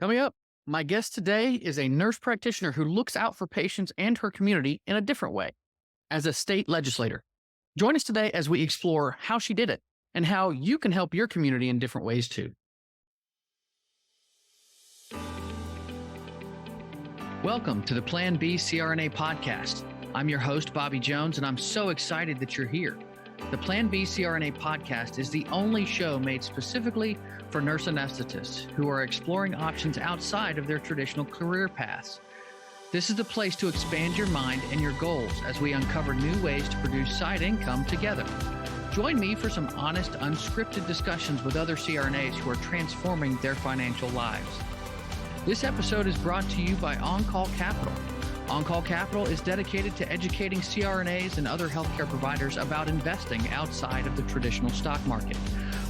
Coming up, my guest today is a nurse practitioner who looks out for patients and her community in a different way as a state legislator. Join us today as we explore how she did it and how you can help your community in different ways too. Welcome to the Plan B CRNA podcast. I'm your host, Bobby Jones, and I'm so excited that you're here. The Plan B CRNA podcast is the only show made specifically for nurse anesthetists who are exploring options outside of their traditional career paths. This is the place to expand your mind and your goals as we uncover new ways to produce side income together. Join me for some honest, unscripted discussions with other CRNAs who are transforming their financial lives. This episode is brought to you by On-Call Capital. On-Call Capital is dedicated to educating CRNAs and other healthcare providers about investing outside of the traditional stock market.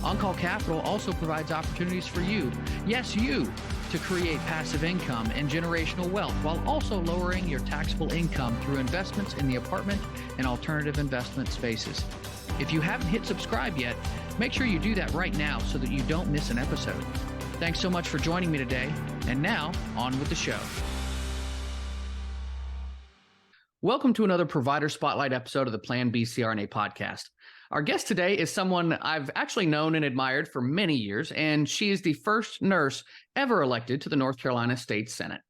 On-Call Capital also provides opportunities for you, yes, you, to create passive income and generational wealth while also lowering your taxable income through investments in the apartment and alternative investment spaces. If you haven't hit subscribe yet, make sure you do that right now so that you don't miss an episode. Thanks so much for joining me today. And now, on with the show. Welcome to another Provider Spotlight episode of the Plan B CRNA podcast. Our guest today is someone I've actually known and admired for many years, and she is the first nurse ever elected to the North Carolina State Senate.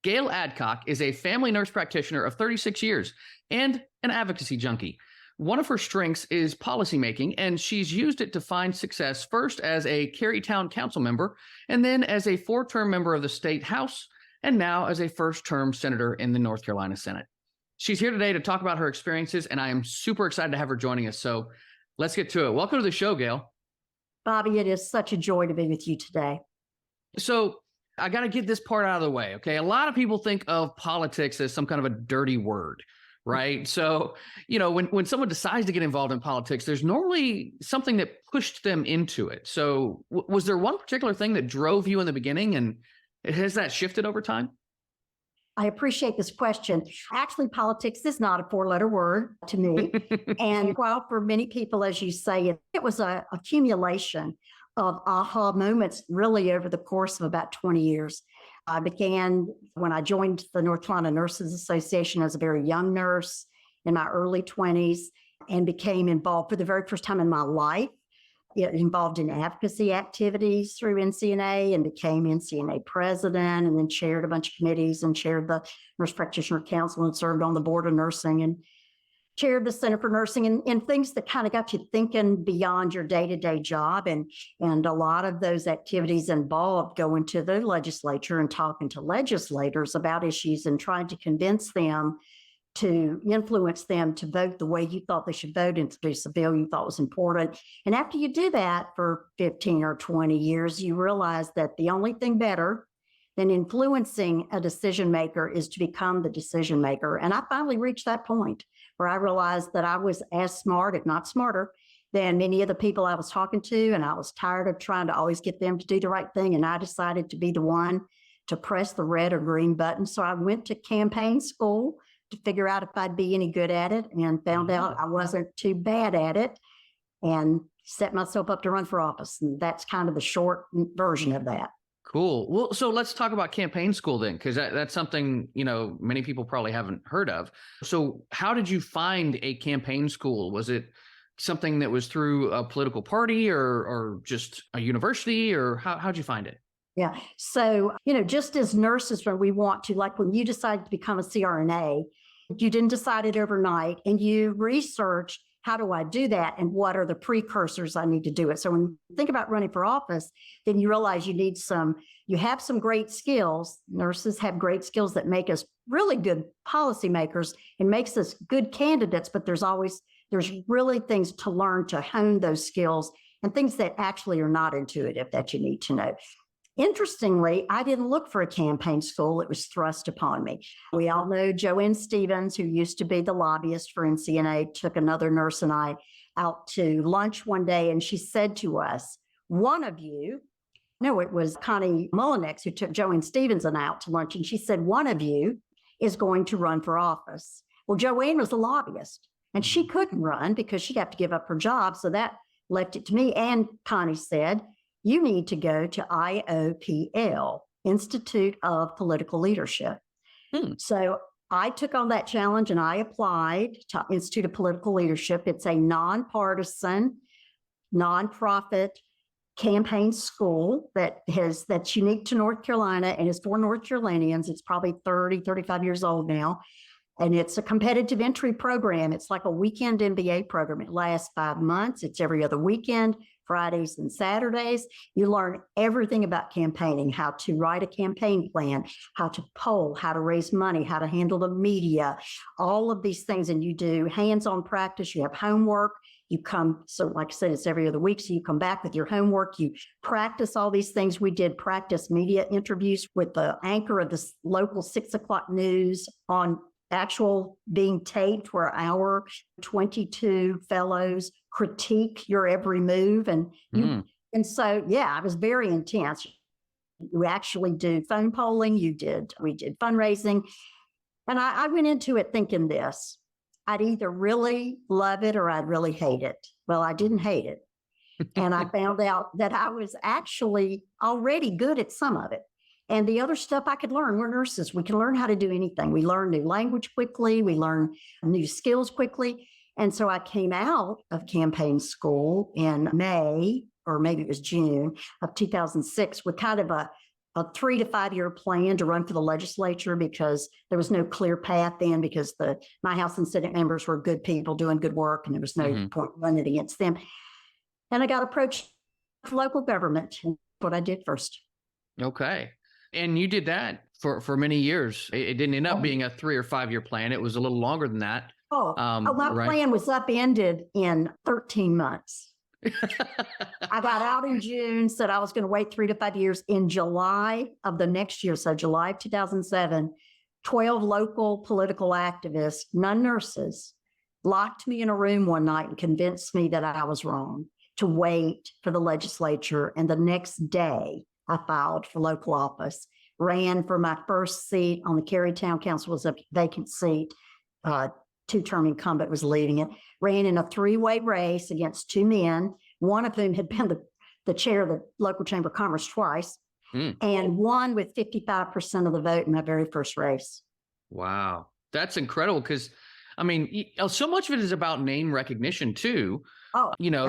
Gale Adcock is a family nurse practitioner of 36 years and an advocacy junkie. One of her strengths is policymaking, and she's used it to find success first as a Cary Town Council member, and then as a 4-term member of the State House, and now as a first-term senator in the North Carolina Senate. She's here today to talk about her experiences, and I am super excited to have her joining us. So let's get to it. Welcome to the show, Gale. Bobby, it is such a joy to be with you today. So I got to get this part out of the way, okay? A lot of people think of politics as some kind of a dirty word, right? So, when someone decides to get involved in politics, there's normally something that pushed them into it. So was there one particular thing that drove you in the beginning, and has that shifted over time? I appreciate this question. Actually, politics is not a 4-letter word to me. And while for many people, as you say, it was an accumulation of aha moments really over the course of about 20 years. I began when I joined the North Carolina Nurses Association as a very young nurse in my early 20s and became involved for the very first time in my life. It involved in advocacy activities through NCNA and became NCNA president, and then chaired a bunch of committees and chaired the Nurse Practitioner Council and served on the board of nursing and chaired the Center for Nursing and things that kind of got you thinking beyond your day-to-day job. And a lot of those activities involved going to the legislature and talking to legislators about issues and trying to convince them to influence them to vote the way you thought they should vote, introduce a bill you thought was important. And after you do that for 15 or 20 years, you realize that the only thing better than influencing a decision maker is to become the decision maker. And I finally reached that point where I realized that I was as smart, if not smarter, than many of the people I was talking to. And I was tired of trying to always get them to do the right thing. And I decided to be the one to press the red or green button. So I went to campaign school to figure out if I'd be any good at it, and found out I wasn't too bad at it, and set myself up to run for office. And that's kind of the short version of that. Cool. Well, so let's talk about campaign school then, because that's something, many people probably haven't heard of. So how did you find a campaign school? Was it something that was through a political party or just a university, or how'd you find it? Yeah. So, just as nurses, when we want to, like when you decide to become a CRNA, you didn't decide it overnight, and you researched, how do I do that? And what are the precursors I need to do it? So when you think about running for office, then you realize you have some great skills. Nurses have great skills that make us really good policymakers and makes us good candidates, but there's really things to learn to hone those skills and things that actually are not intuitive that you need to know. Interestingly, I didn't look for a campaign school. It was thrust upon me. We all know Joanne Stevens, who used to be the lobbyist for NCNA, took another nurse and I out to lunch one day, and she said to us, it was Connie Mullinex who took Joanne Stevens and I out to lunch, and she said, one of you is going to run for office. Well, Joanne was a lobbyist, and she couldn't run because she'd have to give up her job, so that left it to me. And Connie said, you need to go to IOPL, Institute of Political Leadership. So I took on that challenge and I applied to Institute of Political Leadership. It's a nonpartisan, nonprofit campaign school that's unique to North Carolina and is for North Carolinians. It's probably 30, 35 years old now. And it's a competitive entry program. It's like a weekend MBA program. It lasts 5 months. It's every other weekend, Fridays and Saturdays. You learn everything about campaigning, how to write a campaign plan, how to poll, how to raise money, how to handle the media, all of these things. And you do hands-on practice. You have homework. You come, so like I said, it's every other week. So you come back with your homework. You practice all these things. We did practice media interviews with the anchor of the local 6 o'clock news on actual being taped, where our 22 fellows critique your every move. And so, yeah, it was very intense. You actually do phone polling. We did fundraising. And I went into it thinking this: I'd either really love it or I'd really hate it. Well, I didn't hate it. And I found out that I was actually already good at some of it. And the other stuff I could learn. We're nurses. We can learn how to do anything. We learn new language quickly. We learn new skills quickly. And so I came out of campaign school in May, or maybe it was June of 2006, with kind of a 3 to 5 year plan to run for the legislature, because there was no clear path then, because my House and Senate members were good people doing good work, and there was no point running against them. And I got approached for local government, and that's what I did first. Okay. And you did that for many years. It didn't end up being a 3 or 5 year plan. It was a little longer than that. My plan was upended in 13 months. I got out in June, said I was going to wait 3 to 5 years. In July of the next year, so July of 2007, 12 local political activists, none nurses, locked me in a room one night and convinced me that I was wrong, to wait for the legislature. And the next day, I filed for local office, ran for my first seat on the Cary Town Council. Was a vacant seat. 2-term incumbent was leading it. Ran in a 3-way race against 2 men, one of whom had been the chair of the local chamber of commerce twice, and won with 55% of the vote in my very first race. Wow. That's incredible, because, I mean, so much of it is about name recognition too.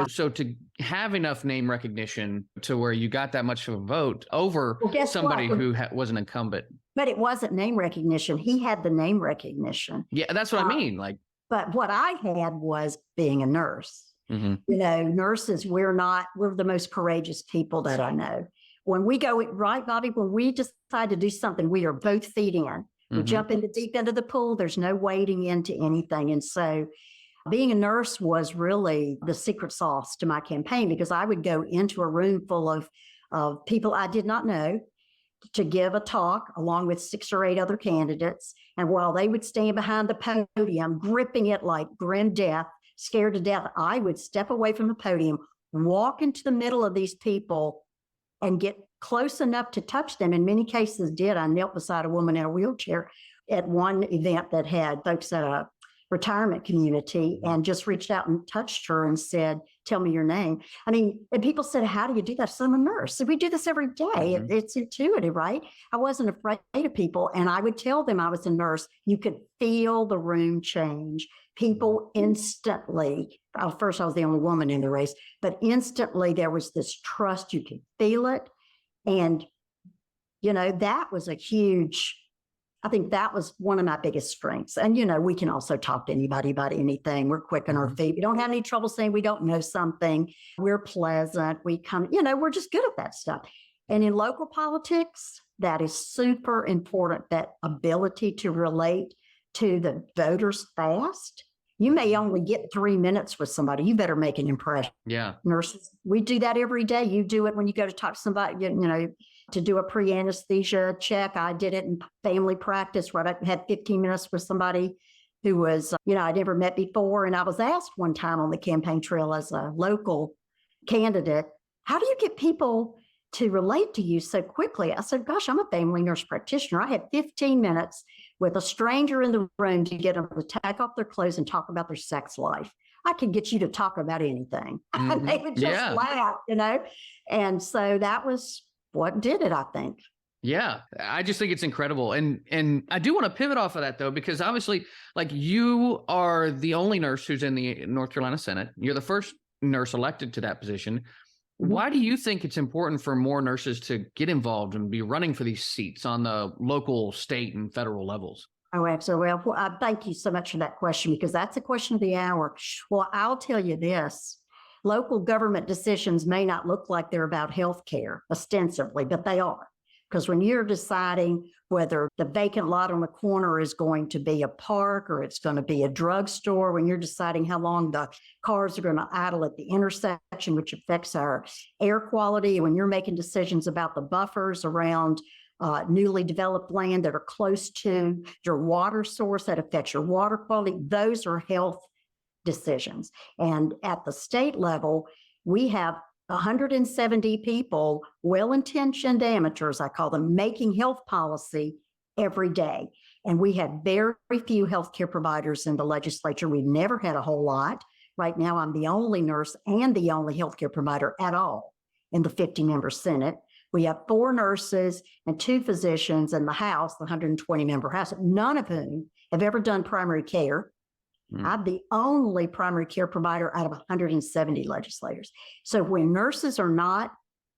So to have enough name recognition to where you got that much of a vote over somebody who was an incumbent. But it wasn't name recognition. He had the name recognition. Yeah, that's what I mean. But what I had was being a nurse. Nurses, we're the most courageous people that I know. When we go, right, Bobby, when we decide to do something, we are both feet in. We jump in the deep end of the pool. There's no wading into anything. And so being a nurse was really the secret sauce to my campaign, because I would go into a room full of people I did not know to give a talk along with 6 or 8 other candidates. And while they would stand behind the podium, gripping it like grim death, scared to death, I would step away from the podium, walk into the middle of these people, and get close enough to touch them. In many cases did. I knelt beside a woman in a wheelchair at one event that had folks at a retirement community, and just reached out and touched her and said, "Tell me your name." I mean, and people said, "How do you do that?" So I'm a nurse. So we do this every day. It's intuitive, right? I wasn't afraid of people. And I would tell them I was a nurse. You could feel the room change. People instantly, first I was the only woman in the race, but instantly there was this trust. You could feel it. And, that was I think that was one of my biggest strengths. And, we can also talk to anybody about anything. We're quick on our feet. We don't have any trouble saying we don't know something. We're pleasant. We're just good at that stuff. And in local politics, that is super important, that ability to relate to the voters fast. You may only get 3 minutes with somebody. You better make an impression. Yeah. Nurses, we do that every day. You do it when you go to talk to somebody, to do a pre-anesthesia check. I did it in family practice, where I had 15 minutes with somebody who was, I'd never met before. And I was asked one time on the campaign trail as a local candidate, "How do you get people to relate to you so quickly?" I said, "Gosh, I'm a family nurse practitioner. I had 15 minutes with a stranger in the room to get them to take off their clothes and talk about their sex life. I could get you to talk about anything." They would just laugh, And so that was what did it, I think. Yeah, I just think it's incredible. And I do want to pivot off of that though, because obviously like you are the only nurse who's in the North Carolina Senate. You're the first nurse elected to that position. Why do you think it's important for more nurses to get involved and be running for these seats on the local, state, and federal levels? Oh, absolutely. Well, thank you so much for that question, because that's a question of the hour. Well, I'll tell you this. Local government decisions may not look like they're about healthcare ostensibly, but they are. Because when you're deciding whether the vacant lot on the corner is going to be a park or it's going to be a drugstore, when you're deciding how long the cars are going to idle at the intersection, which affects our air quality, when you're making decisions about the buffers around newly developed land that are close to your water source that affects your water quality, those are health decisions. And at the state level, we have 170 people, well-intentioned amateurs, I call them, making health policy every day. And we have very few healthcare providers in the legislature. We've never had a whole lot. Right now, I'm the only nurse and the only healthcare provider at all in the 50-member Senate. We have 4 nurses and 2 physicians in the House, the 120-member House, none of whom have ever done primary care. I'm the only primary care provider out of 170 legislators. So when nurses are not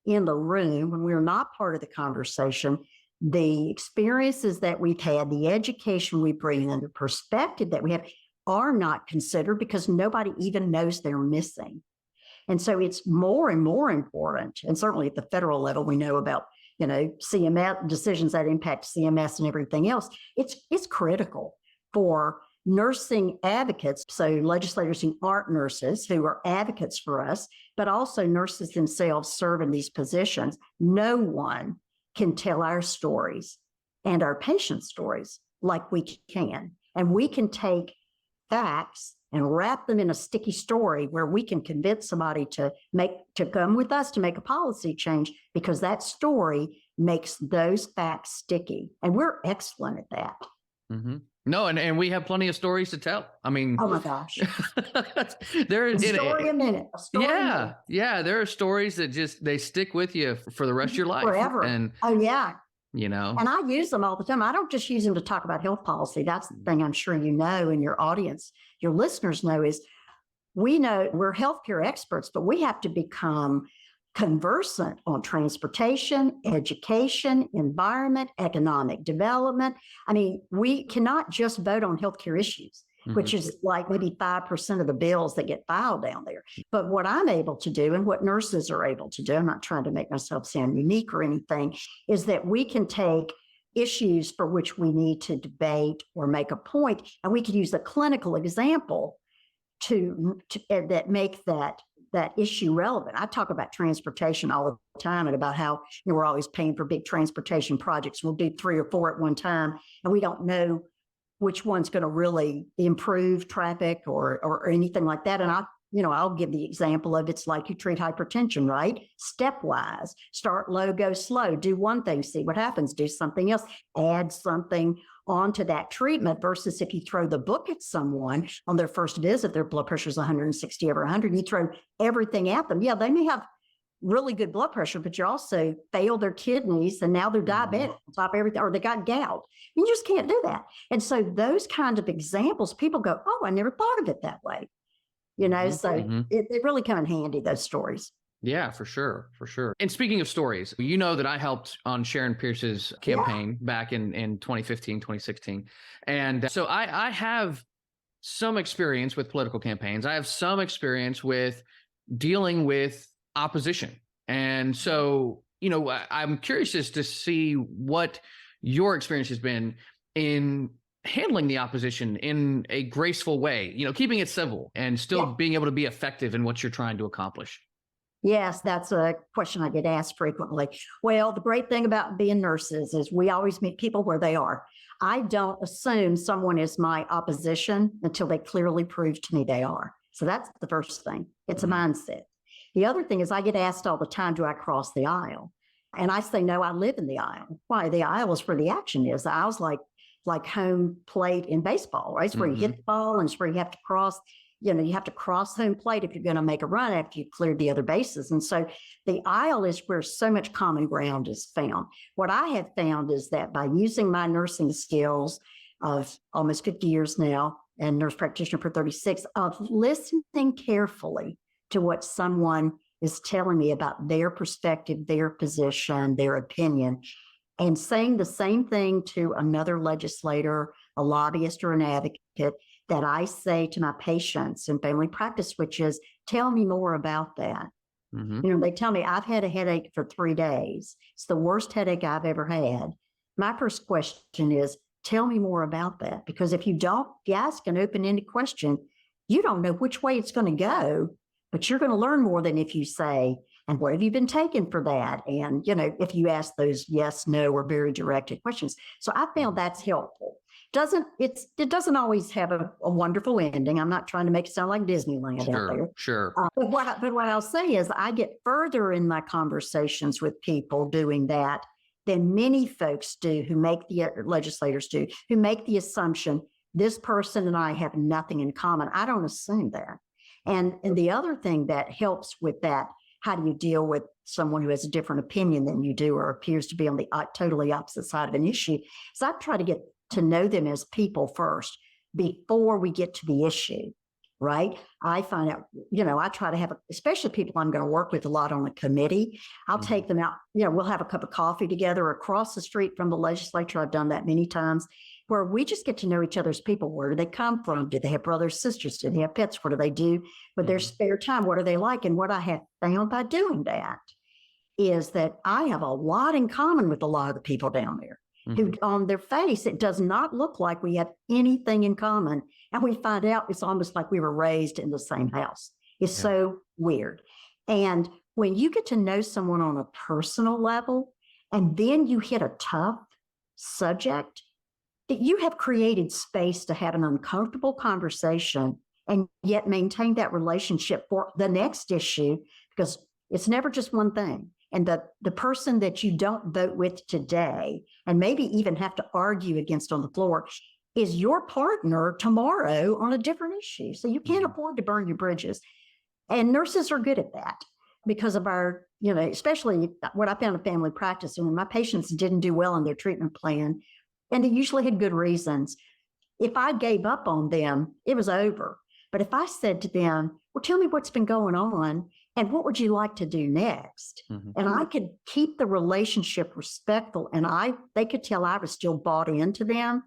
in the room, when we're not part of the conversation, the experiences that we've had, the education we bring, and the perspective that we have are not considered because nobody even knows they're missing. And so it's more and more important. And certainly at the federal level, we know about, CMS decisions that impact CMS and everything else. It's critical for nursing advocates, so legislators who aren't nurses, who are advocates for us, but also nurses themselves serve in these positions. No one can tell our stories and our patients' stories like we can. And we can take facts and wrap them in a sticky story where we can convince somebody to come with us to make a policy change, because that story makes those facts sticky. And we're excellent at that. Mm-hmm. No, and we have plenty of stories to tell. I mean, oh my gosh, there is a story a minute. Yeah. There are stories that they stick with you for the rest of your life, forever. And and I use them all the time. I don't just use them to talk about health policy. That's the thing I'm sure you know, and your audience, your listeners know, is we know we're healthcare experts, but we have to become conversant on transportation, education, environment, economic development. I mean, we cannot just vote on healthcare issues, which is like maybe 5% of the bills that get filed down there. But what I'm able to do, and what nurses are able to do, I'm not trying to make myself sound unique or anything, is that we can take issues for which we need to debate or make a point, and we can use a clinical example to that make that issue relevant. I talk about transportation all the time and about how we're always paying for big transportation projects. We'll do 3 or 4 at one time, and we don't know which one's going to really improve traffic or anything like that. And I'll give the example of, it's like you treat hypertension, right? Stepwise, start low, go slow, do one thing, see what happens, do something else, add something onto that treatment, versus if you throw the book at someone on their first visit, their blood pressure is 160 over 100, you throw everything at them. Yeah, they may have really good blood pressure, but you also failed their kidneys and now they're diabetic on top of everything, or they got gout. You just can't do that. And so those kinds of examples, people go, oh, I never thought of it that way. So it really come in handy, those stories. Yeah, for sure. And speaking of stories, you know that I helped on Sharon Pierce's campaign back in 2015, 2016. And so I have some experience with political campaigns. I have some experience with dealing with opposition. And so, I'm curious as to see what your experience has been in handling the opposition in a graceful way, keeping it civil and still being able to be effective in what you're trying to accomplish. Yes, that's a question I get asked frequently. Well, the great thing about being nurses is we always meet people where they are. I don't assume someone is my opposition until they clearly prove to me they are. So that's the first thing. It's a mindset. The other thing is I get asked all the time, do I cross the aisle? And I say, no, I live in the aisle. Why? The aisle is where the action is. The aisle's like home plate in baseball, right? It's where you hit the ball and it's where you have to cross. you have to cross home plate if you're going to make a run after you've cleared the other bases. And so the aisle is where so much common ground is found. What I have found is that by using my nursing skills of almost 50 years now and nurse practitioner for 36, of listening carefully to what someone is telling me about their perspective, their position, their opinion, and saying the same thing to another legislator, a lobbyist, or an advocate that I say to my patients in family practice, which is, tell me more about that. Mm-hmm. They tell me, I've had a headache for 3 days. It's the worst headache I've ever had. My first question is, tell me more about that. Because if you ask an open-ended question, you don't know which way it's going to go, but you're going to learn more than if you say, and what have you been taking for that? And, if you ask those yes, no, or very directed questions. So I found that's helpful. It doesn't always have a wonderful ending. I'm not trying to make it sound like Disneyland out there. Sure. But what I'll say is I get further in my conversations with people doing that than many folks do legislators do, who make the assumption this person and I have nothing in common. I don't assume that. And the other thing that helps with that, how do you deal with someone who has a different opinion than you do or appears to be on the totally opposite side of an issue, is I try to get to know them as people first before we get to the issue, right? I find out, I try to have, especially people I'm going to work with a lot on a committee, I'll take them out, we'll have a cup of coffee together across the street from the legislature. I've done that many times, where we just get to know each other's people. Where do they come from? Do they have brothers, sisters? Do they have pets? What do they do with their spare time? What are they like? And what I have found by doing that is that I have a lot in common with a lot of the people down there. Who on their face, it does not look like we have anything in common. And we find out it's almost like we were raised in the same house. It's so weird. And when you get to know someone on a personal level, and then you hit a tough subject, that you have created space to have an uncomfortable conversation and yet maintain that relationship for the next issue, because it's never just one thing. And the person that you don't vote with today, and maybe even have to argue against on the floor, is your partner tomorrow on a different issue. So you can't afford to burn your bridges. And nurses are good at that because of our, especially what I found in family practice. And when my patients didn't do well in their treatment plan, and they usually had good reasons, if I gave up on them, it was over. But if I said to them, well, tell me what's been going on, and what would you like to do next? And I could keep the relationship respectful, and they could tell I was still bought into them.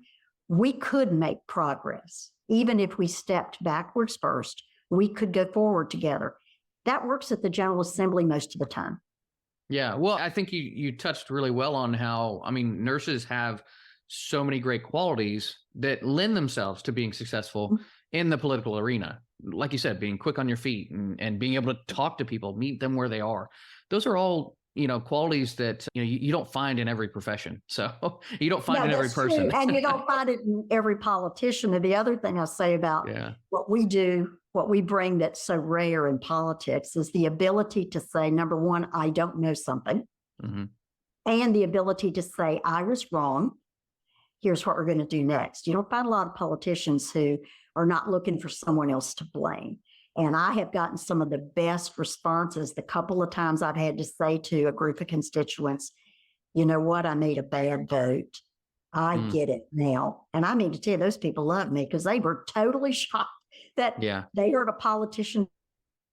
We could make progress. Even if we stepped backwards first, we could go forward together. That works at the General Assembly most of the time. Yeah. Well, I think you touched really well on how, nurses have so many great qualities that lend themselves to being successful in the political arena. Like you said, being quick on your feet and being able to talk to people, meet them where they are. Those are all, qualities that, you don't find in every profession. So you don't find it in every person. And you don't find it in every politician. And the other thing I say about what we do, what we bring that's so rare in politics, is the ability to say, number one, I don't know something. And the ability to say, I was wrong. Here's what we're going to do next. You don't find a lot of politicians who are not looking for someone else to blame. And I have gotten some of the best responses the couple of times I've had to say to a group of constituents, you know what, I made a bad vote. I get it now. And I mean to tell you, those people love me because they were totally shocked that they heard a politician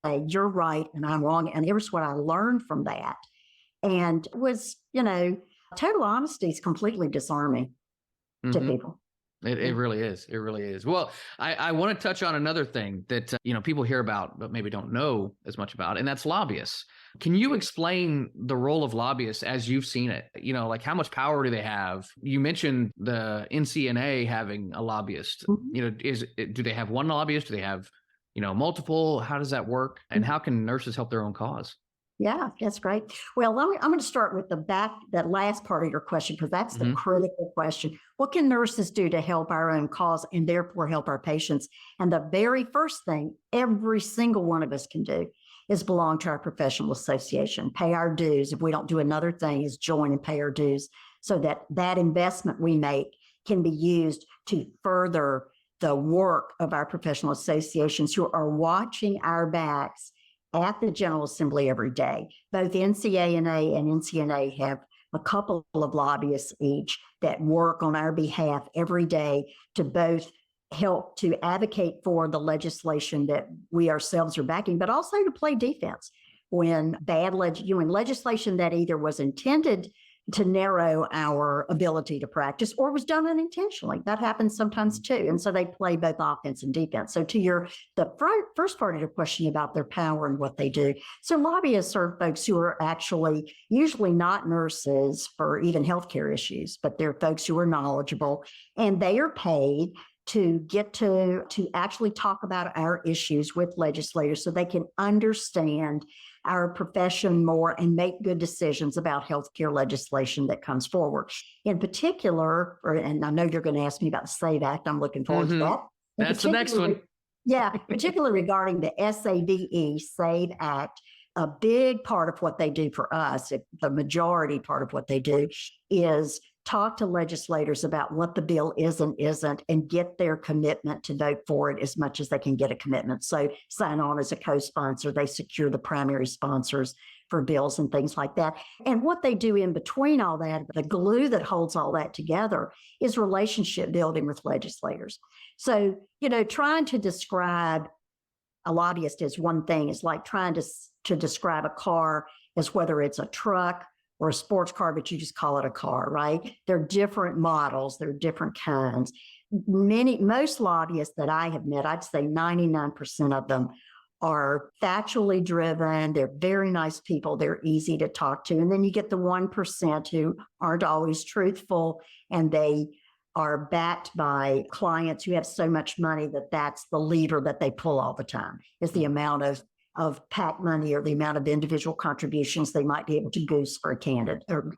say, you're right and I'm wrong. And here's what I learned from that. And it was, total honesty is completely disarming to people. It really is. It really is. Well, I want to touch on another thing that, people hear about, but maybe don't know as much about, and that's lobbyists. Can you explain the role of lobbyists as you've seen it? Like how much power do they have? You mentioned the NCNA having a lobbyist. Do they have one lobbyist? Do they have, multiple? How does that work? And how can nurses help their own cause? Yeah, that's great. Well, I'm going to start with that last part of your question, because that's the critical question. What can nurses do to help our own cause and therefore help our patients? And the very first thing every single one of us can do is belong to our professional association, pay our dues. If we don't do another thing, is join and pay our dues so that investment we make can be used to further the work of our professional associations who are watching our backs at the General Assembly every day. Both NCANA and NCNA have a couple of lobbyists each that work on our behalf every day to both help to advocate for the legislation that we ourselves are backing, but also to play defense when when legislation that either was intended to narrow our ability to practice or was done unintentionally. That happens sometimes too. And so they play both offense and defense. So to the first part of your question about their power and what they do. So lobbyists are folks who are actually usually not nurses for even healthcare issues, but they're folks who are knowledgeable, and they are paid to get to actually talk about our issues with legislators so they can understand our profession more and make good decisions about healthcare legislation that comes forward. In particular, and I know you're going to ask me about the SAVE Act. I'm looking forward to that. That's the next one. Yeah, particularly regarding the SAVE Act, a big part of what they do for us, the majority part of what they do, is talk to legislators about what the bill is and isn't, and get their commitment to vote for it as much as they can get a commitment. So sign on as a co-sponsor. They secure the primary sponsors for bills and things like that. And what they do in between all that, the glue that holds all that together, is relationship building with legislators. So, trying to describe a lobbyist as one thing is like trying to describe a car as whether it's a truck or a sports car, but you just call it a car, right? They're different models, they're different kinds. Most lobbyists that I have met, I'd say 99% of them are factually driven. They're very nice people. They're easy to talk to. And then you get the 1% who aren't always truthful, and they are backed by clients who have so much money that that's the lever that they pull all the time, is the amount of PAC money or the amount of individual contributions they might be able to goose for a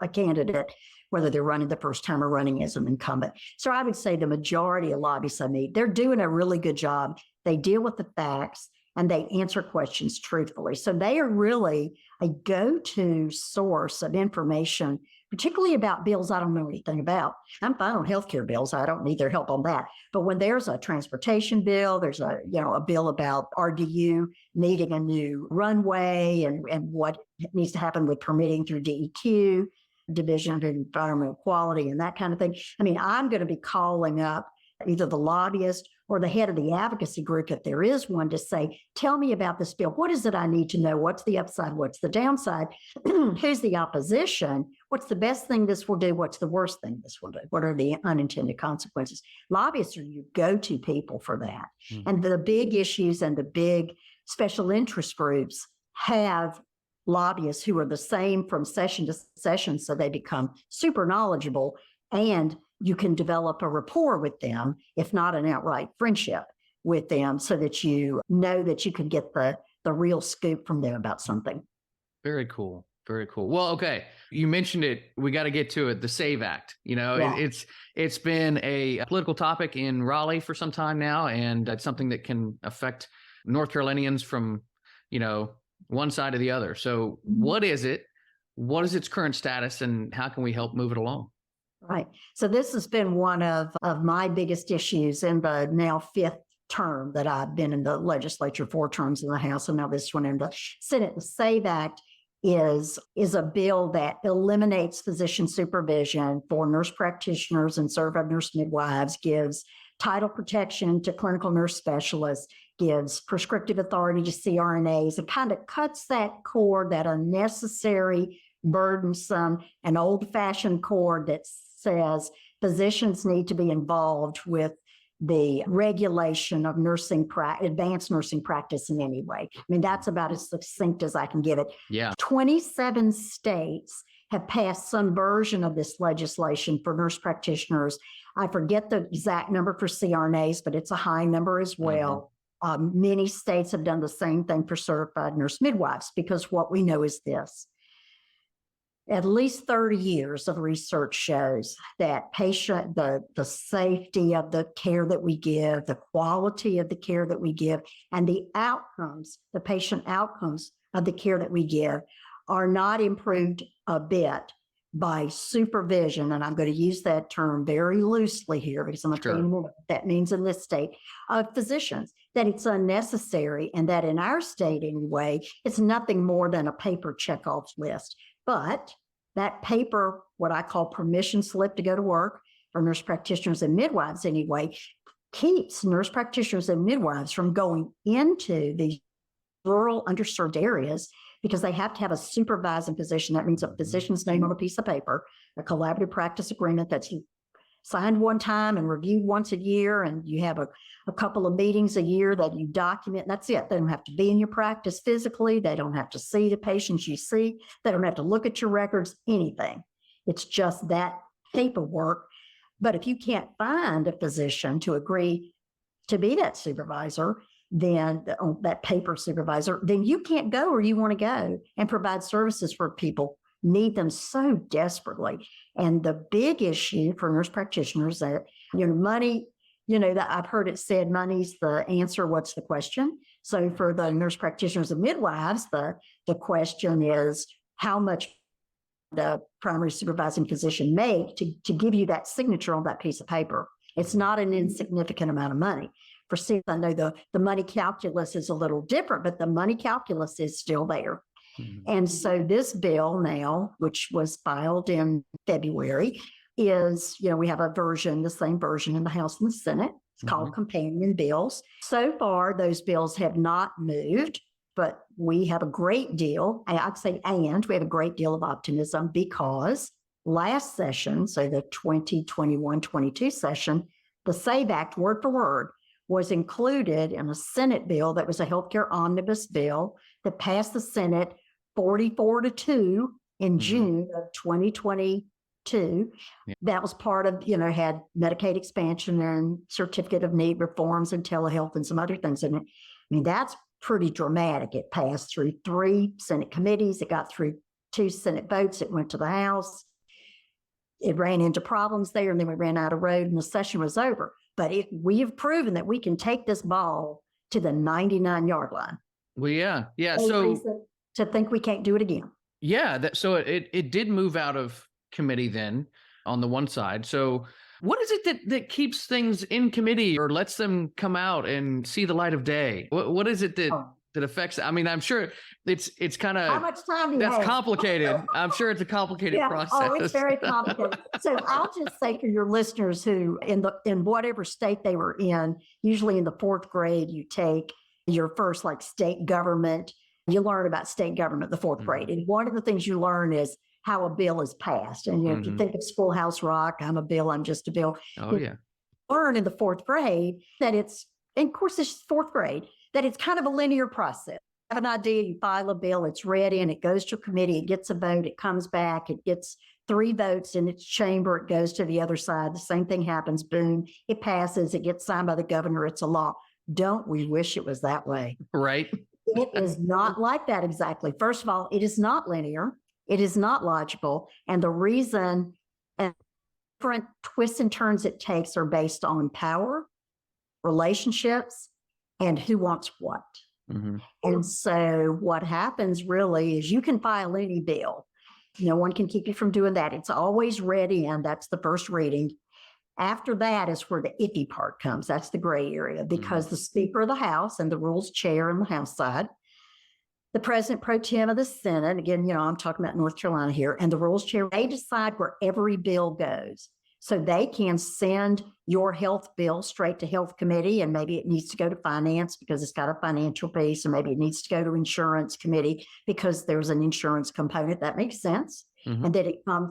candidate, whether they're running the first time or running as an incumbent. So I would say the majority of lobbyists I meet, they're doing a really good job. They deal with the facts and they answer questions truthfully. So they are really a go-to source of information, particularly about bills I don't know anything about. I'm fine on healthcare bills. I don't need their help on that. But when there's a transportation bill, there's a bill about RDU needing a new runway and what needs to happen with permitting through DEQ, Division of Environmental Quality, and that kind of thing. I mean, I'm going to be calling up either the lobbyist or the head of the advocacy group, if there is one, to say, tell me about this bill. What is it I need to know? What's the upside? What's the downside? Who's the opposition? What's the best thing this will do? What's the worst thing this will do? What are the unintended consequences? Lobbyists are your go-to people for that. Mm-hmm. And the big issues and the big special interest groups have lobbyists who are the same from session to session, so they become super knowledgeable, and you can develop a rapport with them, if not an outright friendship with them, so that you know that you can get the real scoop from them about something. Very cool. Very cool. Well, okay. You mentioned it. We got to get to it. The SAVE Act. It's been a political topic in Raleigh for some time now, and it's something that can affect North Carolinians from, one side or the other. So what is it? What is its current status, and how can we help move it along? Right. So this has been one of my biggest issues in the now 5th term that I've been in the legislature, 4 terms in the House, and now this one in the Senate. The SAVE Act is a bill that eliminates physician supervision for nurse practitioners and certified nurse midwives, gives title protection to clinical nurse specialists, gives prescriptive authority to CRNAs, and kind of cuts that cord, that unnecessary, burdensome, and old-fashioned cord that says physicians need to be involved with the regulation of advanced nursing practice in any way. I mean, that's about as succinct as I can give it. Yeah. 27 states have passed some version of this legislation for nurse practitioners. I forget the exact number for CRNAs, but it's a high number as well. Mm-hmm. Many states have done the same thing for certified nurse midwives, because what we know is this. At least 30 years of research shows that the safety of the care that we give, the quality of the care that we give, and the patient outcomes of the care that we give are not improved a bit by supervision, and I'm going to use that term very loosely here because I'm going to tell you more what that means in this state, of physicians, that it's unnecessary, and that in our state anyway, it's nothing more than a paper checkoff list. But that paper, what I call permission slip to go to work for nurse practitioners and midwives anyway, keeps nurse practitioners and midwives from going into these rural underserved areas because they have to have a supervising physician. That means a physician's name on a piece of paper, a collaborative practice agreement that's signed one time and reviewed once a year. And you have a couple of meetings a year that you document. And that's it. They don't have to be in your practice physically. They don't have to see the patients you see. They don't have to look at your records, anything. It's just that paperwork. But if you can't find a physician to agree to be that supervisor, then that paper supervisor, then you can't go where you want to go and provide services for people need them so desperately. And the big issue for nurse practitioners that, money, that I've heard it said, money's the answer. What's the question? So for the nurse practitioners and midwives, the question is how much the primary supervising physician make to give you that signature on that piece of paper. It's not an insignificant amount of money. For see, I know the money calculus is a little different, but the money calculus is still there. Mm-hmm. And so this bill now, which was filed in February, is, we have the same version in the House and the Senate. It's called companion bills. So far, those bills have not moved, but we have a great deal. I'd say, and we have a great deal of optimism because last session, so the 2021-22 session, the SAVE Act, word for word, was included in a Senate bill that was a healthcare omnibus bill that passed the Senate 44-2 in June of 2022. Yeah. That was part of, had Medicaid expansion and certificate of need reforms and telehealth and some other things in it. I mean, that's pretty dramatic. It passed through 3 Senate committees. It got through 2 Senate votes. It went to the House. It ran into problems there, and then we ran out of road and the session was over. But we have proven that we can take this ball to the 99-yard line. Well, yeah. No reason to think we can't do it again. Yeah. So it did move out of committee then on the one side. So what is it that keeps things in committee or lets them come out and see the light of day? What is it that affects? I mean, I'm sure it's kind of, how much time do you have? Complicated. I'm sure it's a complicated process. Oh, it's very complicated. So I'll just say for your listeners who in whatever state they were in, usually in the 4th grade, you take your first state government. You learn about state government in the 4th grade. And one of the things you learn is how a bill is passed. And if you think of Schoolhouse Rock, I'm a bill, I'm just a bill. Oh, yeah. Learn in the 4th grade that and of course, it's 4th grade, that it's kind of a linear process. You have an idea, you file a bill, it's read in, it goes to a committee, it gets a vote, it comes back, it gets 3 votes in its chamber, it goes to the other side, the same thing happens, boom, it passes, it gets signed by the governor, it's a law. Don't we wish it was that way? Right. It is not like that exactly. First of all, it is not linear. It is not logical. And the reason and different twists and turns it takes are based on power, relationships, and who wants what. Mm-hmm. And so what happens really is you can file any bill. No one can keep you from doing that. It's always read in. That's the first reading. After that is where the iffy part comes. That's the gray area because the Speaker of the House and the Rules Chair on the House side, the President Pro Tem of the Senate, again, I'm talking about North Carolina here, and the Rules Chair, they decide where every bill goes. So they can send your health bill straight to Health Committee, and maybe it needs to go to Finance because it's got a financial piece, or maybe it needs to go to Insurance Committee because there's an insurance component. That makes sense. Mm-hmm. And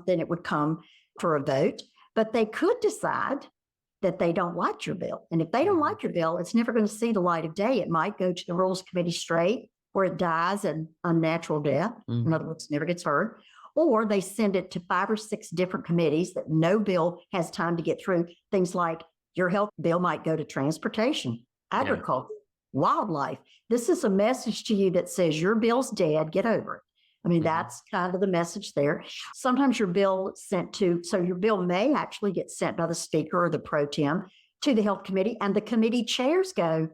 then it would come for a vote. But they could decide that they don't like your bill. And if they don't like your bill, it's never going to see the light of day. It might go to the Rules Committee straight, where it dies an unnatural death. Mm-hmm. In other words, never gets heard. Or they send it to 5 or 6 different committees that no bill has time to get through. Things like your health bill might go to transportation, agriculture, wildlife. This is a message to you that says your bill's dead, get over it. I mean, that's kind of the message there. Sometimes your bill your bill may actually get sent by the Speaker or the Pro Tem to the Health Committee, and the committee chairs go,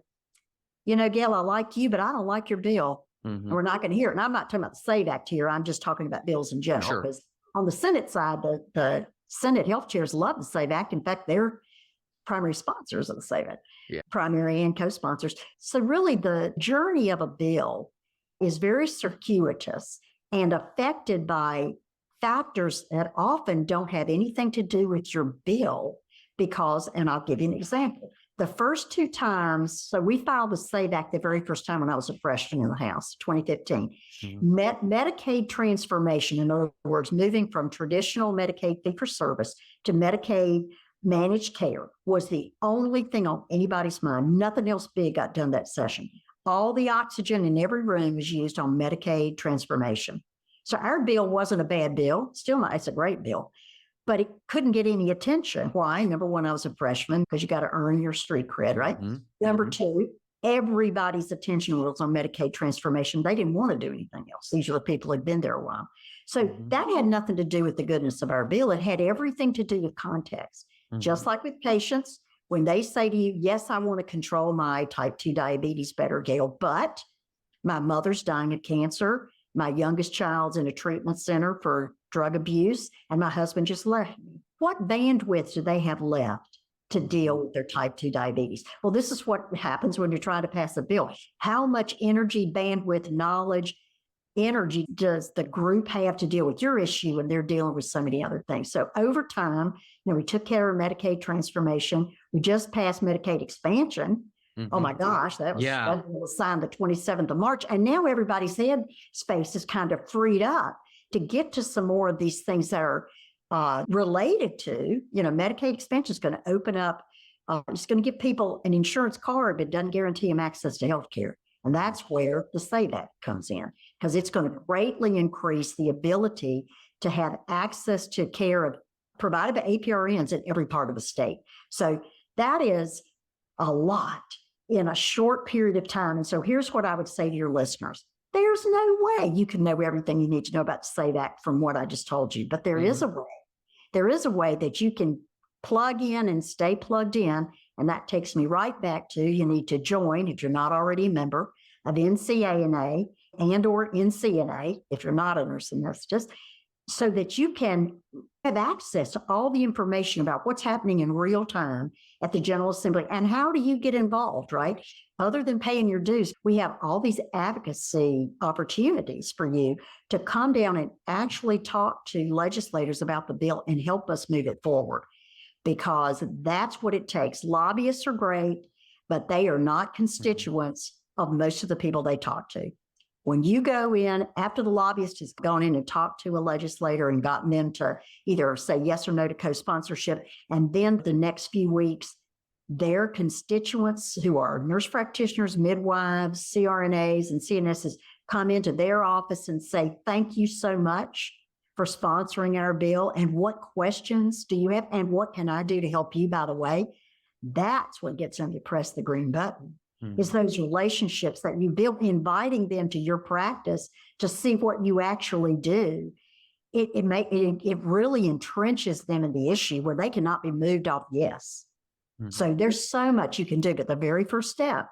Gale, I like you, but I don't like your bill. Mm-hmm. And we're not going to hear it. And I'm not talking about the SAVE Act here. I'm just talking about bills in general because On the Senate side, the Senate health chairs love the SAVE Act. In fact, they're primary sponsors of the SAVE Act, primary and co-sponsors. So really the journey of a bill is very circuitous and affected by factors that often don't have anything to do with your bill because, and I'll give you an example. The first two times, so we filed the SAVE Act the very first time when I was a freshman in the House, 2015. Medicaid transformation, in other words, moving from traditional Medicaid fee-for-service to Medicaid managed care was the only thing on anybody's mind. Nothing else big got done that session. All the oxygen in every room was used on Medicaid transformation. So our bill wasn't a bad bill. Still not, it's a great bill. But it couldn't get any attention. Why? Number one, I was a freshman because you got to earn your street cred, right? Number two, everybody's attention was on Medicaid transformation. They didn't want to do anything else. These are the people who'd been there a while. So that had nothing to do with the goodness of our bill. It had everything to do with context. Just like with patients, when they say to you, yes, I want to control my type 2 diabetes better, Gale, but my mother's dying of cancer. My youngest child's in a treatment center for drug abuse, and my husband just left me. What bandwidth do they have left to deal with their type 2 diabetes? Well, this is what happens when you're trying to pass a bill. How much energy, bandwidth, knowledge, energy does the group have to deal with your issue when they're dealing with so many other things? So over time, we took care of Medicaid transformation. We just passed Medicaid expansion. Oh my gosh, that was signed the 27th of March. And now everybody's head space is kind of freed up to get to some more of these things that are related to, Medicaid expansion is going to open up. It's going to give people an insurance card, but it doesn't guarantee them access to health care. And that's where the SAVE Act comes in, because it's going to greatly increase the ability to have access to care provided by APRNs in every part of the state. So that is a lot in a short period of time. And so here's what I would say to your listeners. There's no way you can know everything you need to know about the SAVE Act from what I just told you, but there is a way. There is a way that you can plug in and stay plugged in. And that takes me right back to you need to join, if you're not already a member, of NCANA and or NCNA, if you're not a nurse anesthetist, so that you can have access to all the information about what's happening in real time at the General Assembly. And how do you get involved, right? Other than paying your dues, we have all these advocacy opportunities for you to come down and actually talk to legislators about the bill and help us move it forward, because that's what it takes. Lobbyists are great, but they are not constituents of most of the people they talk to. When you go in, after the lobbyist has gone in and talked to a legislator and gotten them to either say yes or no to co-sponsorship, and then the next few weeks, their constituents who are nurse practitioners, midwives, CRNAs, and CNSs come into their office and say, thank you so much for sponsoring our bill. And what questions do you have? And what can I do to help you, by the way? That's what gets them to press the green button. Is those relationships that you build, inviting them to your practice to see what you actually do. It really entrenches them in the issue where they cannot be moved off yes. So there's so much you can do, but the very first step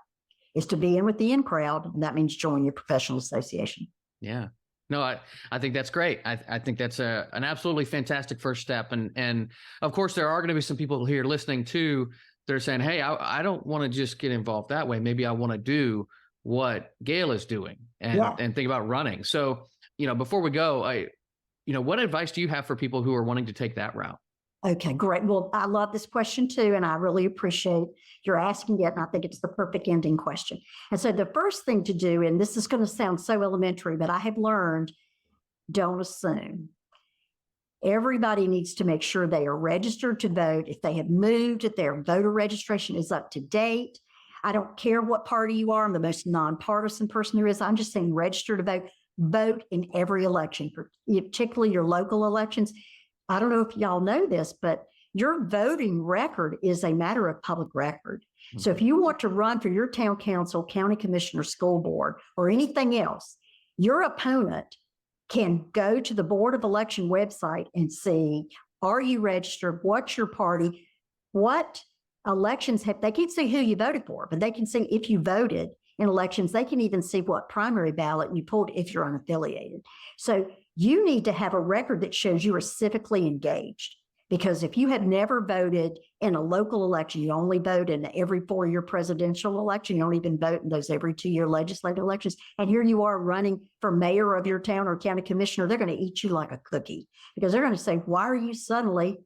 is to be in with the in crowd, and that means join your professional association. Yeah. No, I think that's great. I think that's an absolutely fantastic first step. And of course, there are going to be some people here listening too. They're saying, hey, I don't want to just get involved that way. Maybe I want to do what Gale is doing and think about running. So, before we go, what advice do you have for people who are wanting to take that route? Okay, great. Well, I love this question too, and I really appreciate your asking it, and I think it's the perfect ending question. And so the first thing to do, and this is going to sound so elementary, but I have learned, don't assume. Everybody needs to make sure they are registered to vote. If they have moved, if their voter registration is up to date. I don't care what party you are. I'm the most nonpartisan person there is. I'm just saying register to vote. Vote in every election, particularly your local elections. I don't know if y'all know this, but your voting record is a matter of public record. So if you want to run for your town council, county commissioner, school board, or anything else, your opponent can go to the Board of Election website and see, are you registered? What's your party? What elections have, they can't see who you voted for, but they can see if you voted in elections. They can even see what primary ballot you pulled if you're unaffiliated. So you need to have a record that shows you are civically engaged. Because if you have never voted in a local election, you only vote in every 4-year presidential election, you don't even vote in those every 2-year legislative elections, and here you are running for mayor of your town or county commissioner, they're going to eat you like a cookie, because they're going to say, why are you suddenly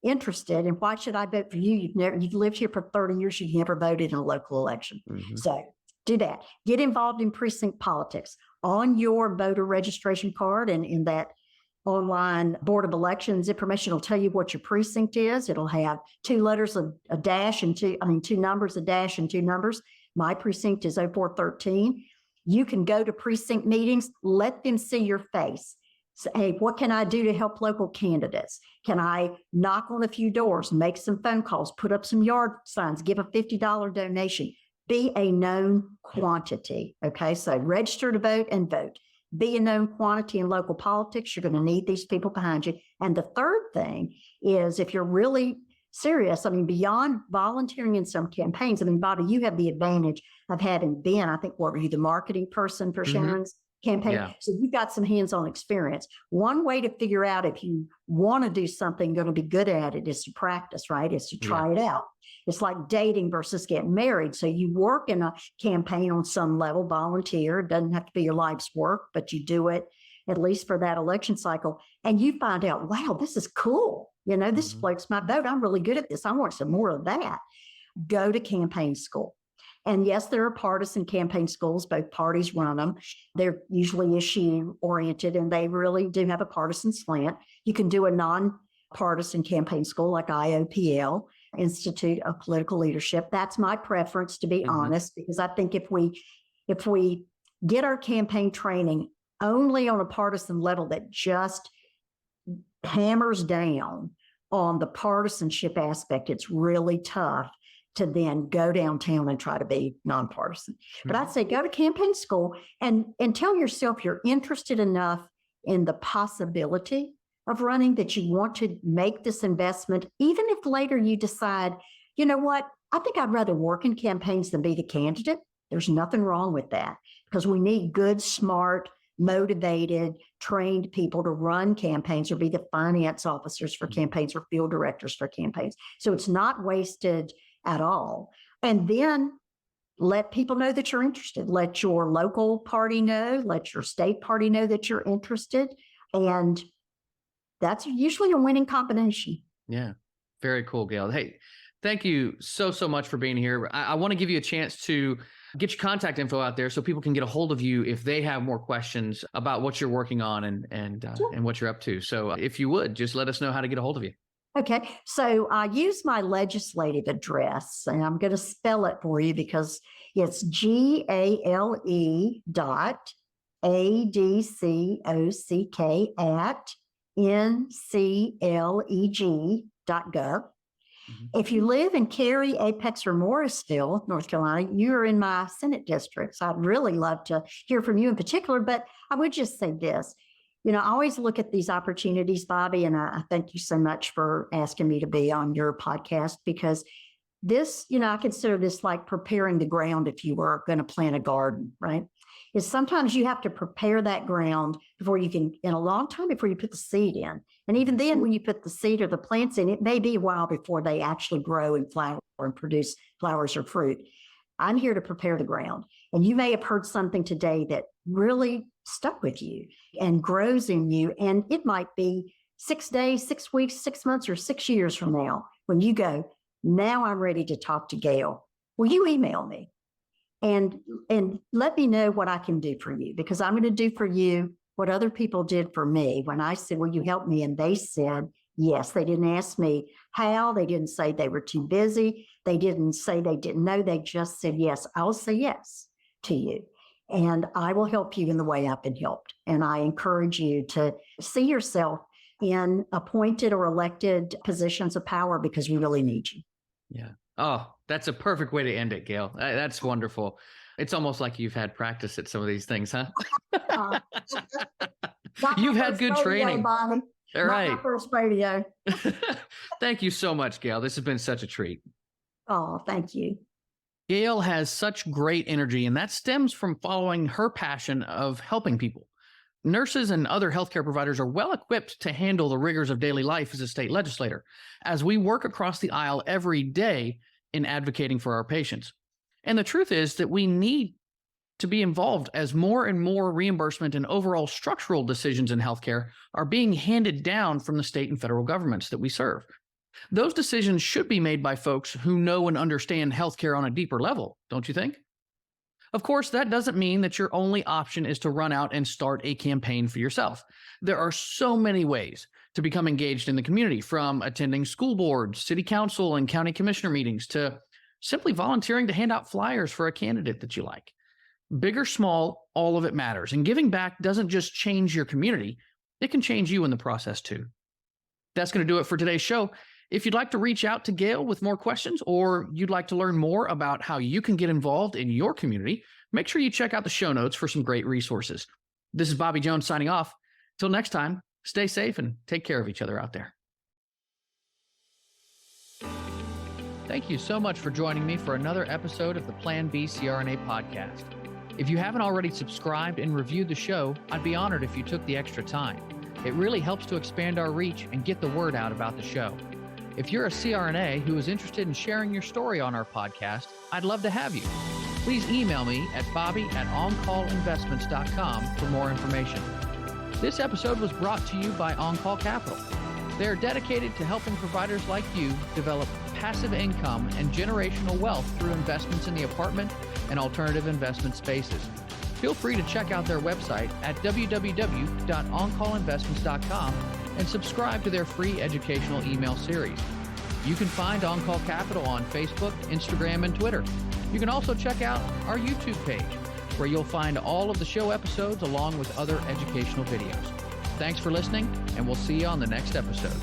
interested, and why should I vote for you? You've lived here for 30 years, you've never voted in a local election. Mm-hmm. So do that. Get involved in precinct politics. On your voter registration card and in that online Board of Elections information will tell you what your precinct is. It'll have 2 letters, a dash, and 2 numbers, a dash and 2 numbers. My precinct is 0413. You can go to precinct meetings, let them see your face. Say, hey, what can I do to help local candidates? Can I knock on a few doors, make some phone calls, put up some yard signs, give a $50 donation? Be a known quantity. Okay, so register to vote and vote. Be a known quantity in local politics. You're going to need these people behind you. And the third thing is, if you're really serious, beyond volunteering in some campaigns, Bobby, you have the advantage of having been, I think, what were you, the marketing person for Sharon's campaign? Yeah. So you've got some hands-on experience. One way to figure out if you want to do something, going to be good at it, is to practice, right? Is to try it out. It's like dating versus getting married. So you work in a campaign on some level, volunteer. It doesn't have to be your life's work, but you do it at least for that election cycle. And you find out, wow, this is cool. This floats my boat. I'm really good at this. I want some more of that. Go to campaign school. And yes, there are partisan campaign schools. Both parties run them. They're usually issue oriented, and they really do have a partisan slant. You can do a non-partisan campaign school like IOPL, Institute of Political Leadership. That's my preference, to be honest, because I think if we get our campaign training only on a partisan level that just hammers down on the partisanship aspect, it's really tough to then go downtown and try to be nonpartisan. But I'd say go to campaign school and tell yourself you're interested enough in the possibility of running that you want to make this investment, even if later you decide, you know what, I think I'd rather work in campaigns than be the candidate. There's nothing wrong with that, because we need good, smart, motivated, trained people to run campaigns or be the finance officers for campaigns or field directors for campaigns. So it's not wasted at all. And then let people know that you're interested. Let your local party know, let your state party know that you're interested. And that's usually a winning combination. Yeah. Very cool, Gale. Hey, thank you so much for being here. I want to give you a chance to get your contact info out there so people can get a hold of you if they have more questions about what you're working on and what you're up to. So if you would, just let us know how to get a hold of you. Okay. So I use my legislative address, and I'm going to spell it for you because it's GALEADOCK@ncleg.gov. If you live in Cary, Apex, or Morrisville, North Carolina, you're in my Senate district. So I'd really love to hear from you in particular, but I would just say this. I always look at these opportunities, Bobby, and I thank you so much for asking me to be on your podcast, because this, I consider this like preparing the ground if you were going to plant a garden, right? Is sometimes you have to prepare that ground before you can, in a long time before you put the seed in. And even then, when you put the seed or the plants in, it may be a while before they actually grow and flower and produce flowers or fruit. I'm here to prepare the ground. And you may have heard something today that really stuck with you and grows in you. And it might be 6 days, 6 weeks, 6 months, or 6 years from now when you go, now I'm ready to talk to Gale. Will you email me and let me know what I can do for you? Because I'm going to do for you what other people did for me when I said, will you help me? And they said, yes. They didn't ask me how. They didn't say they were too busy. They didn't say they didn't know. They just said, yes, I'll say yes to you. And I will help you in the way I've been helped. And I encourage you to see yourself in appointed or elected positions of power, because we really need you. Yeah. Oh, that's a perfect way to end it, Gale. That's wonderful. It's almost like you've had practice at some of these things, huh? You've had good training. Bonnie. All right. Not my first radio. Thank you so much, Gale. This has been such a treat. Oh, thank you. Gale has such great energy, and that stems from following her passion of helping people. Nurses and other healthcare providers are well equipped to handle the rigors of daily life as a state legislator, as we work across the aisle every day in advocating for our patients. And the truth is that we need to be involved as more and more reimbursement and overall structural decisions in healthcare are being handed down from the state and federal governments that we serve. Those decisions should be made by folks who know and understand healthcare on a deeper level, don't you think? Of course, that doesn't mean that your only option is to run out and start a campaign for yourself. There are so many ways to become engaged in the community, from attending school boards, city council, and county commissioner meetings to simply volunteering to hand out flyers for a candidate that you like. Big or small, all of it matters. And giving back doesn't just change your community, it can change you in the process too. That's going to do it for today's show. If you'd like to reach out to Gale with more questions, or you'd like to learn more about how you can get involved in your community, make sure you check out the show notes for some great resources. This is Bobby Jones signing off. Till next time, stay safe and take care of each other out there. Thank you so much for joining me for another episode of the Plan B CRNA podcast. If you haven't already subscribed and reviewed the show, I'd be honored if you took the extra time. It really helps to expand our reach and get the word out about the show. If you're a CRNA who is interested in sharing your story on our podcast, I'd love to have you. Please email me at bobby@oncallinvestments.com for more information. This episode was brought to you by On-Call Capital. They are dedicated to helping providers like you develop passive income and generational wealth through investments in the apartment and alternative investment spaces. Feel free to check out their website at www.oncallinvestments.com and subscribe to their free educational email series. You can find On-Call Capital on Facebook, Instagram, and Twitter. You can also check out our YouTube page, where you'll find all of the show episodes along with other educational videos. Thanks for listening, and we'll see you on the next episode.